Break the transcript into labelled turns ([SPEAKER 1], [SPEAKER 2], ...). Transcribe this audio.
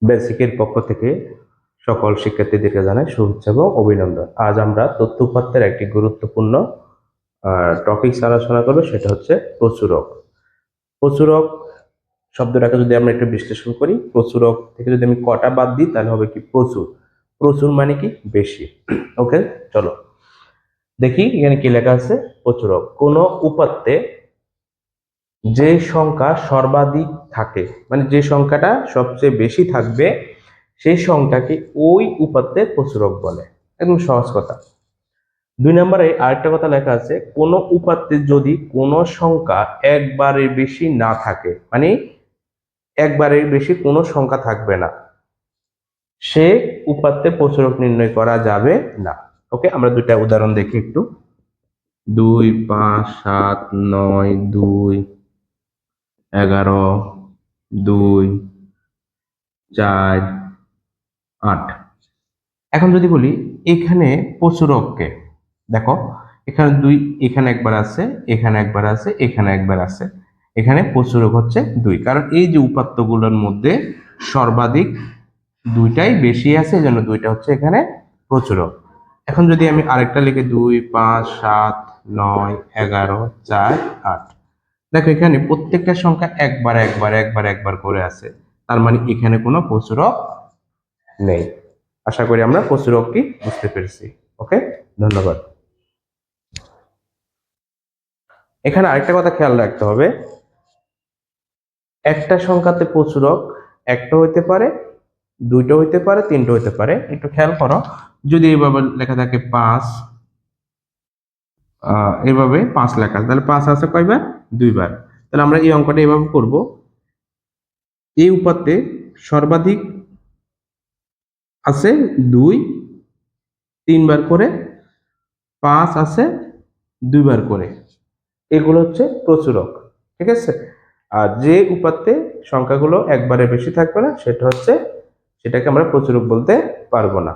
[SPEAKER 1] বেসিকের পক্ষ থেকে সকল শিক্ষার্থীদেরকে জানাই শুভেচ্ছা এবং অভিনন্দন। আজ আমরা তথ্য উপাত্তের একটি গুরুত্বপূর্ণ টপিক আলোচনা করব, সেটা হচ্ছে প্রচুরক। প্রচুরক শব্দটাকে যদি আমরা একটু বিশ্লেষণ করি, প্রচুরক থেকে যদি আমি কটা বাদ দিই তাহলে হবে কি প্রচুর। প্রচুর মানে কি বেশি। ওকে, চলো দেখি এখানে কি লেখা আছে। প্রচুরক কোন উপাত্তে যে সংখ্যা সর্বাধিক থাকে, মানে যে সংখ্যাটা সবচেয়ে বেশি থাকবে সেই সংখ্যাকে ওই উপাত্তের প্রচুরক বলে। একদম সহজ কথা। 2 নম্বরে আরেকটা কথা লেখা আছে, কোন উপাত্তে যদি কোনো সংখ্যা একবারের বেশি না থাকে, মানে একবারের বেশি কোনো সংখ্যা থাকবে না, সে উপাত্তে প্রচুরক নির্ণয় করা যাবে না। ওকে, আমরা দুইটা উদাহরণ দেখি একটু। 2, 5, 7, 9, 2, 11, 2, 4, 8। এখন যদি বলি এখানে প্রচুরককে দেখো, এখানে 2, এখানে একবার আছে, এখানে একবার আছে, এখানে একবার আছে, এখানে প্রচুরক হচ্ছে 2, কারণ এই যে উপাত্তগুলোর মধ্যে সর্বাধিক দুইটাই বেশি আছে, এজন্য দুইটা হচ্ছে এখানে প্রচুরক। এখন যদি আমি আরেকটা লিখে 2, 5, 7, 9, 11, 4, 8, দেখো এখানে প্রত্যেকটা সংখ্যা একবার একবার একবার একবার করে আছে, তার মানে এখানে কোনো প্রচুরক নেই। আশা করি আমরা প্রচুরকটি বুঝতে পেরেছি। ওকে, ধন্যবাদ। এখানে আরেকটা কথা খেয়াল রাখতে হবে, একটা সংখ্যাতে প্রচুরক একটা হইতে পারে, দুইটা হইতে পারে, তিনটা হইতে পারে। একটু খেয়াল করো, যদি এইভাবে লেখা থাকে 5, এইভাবে 5 লেখা আছে, তাহলে 5 আছে কয়বার? 2 বার। তাহলে আমরা এই অঙ্কটা এইভাবে করব, এই উপাত্তে সর্বাধিক আছে 2 3 বার করে, 5 আছে 2 বার করে, এগুলো হচ্ছে প্রচুরক। ঠিক আছে, আর যে উপাত্তে সংখ্যাগুলো একবারে বেশি থাকবে না সেটাকে আমরা প্রচুরক বলতে পারবো না।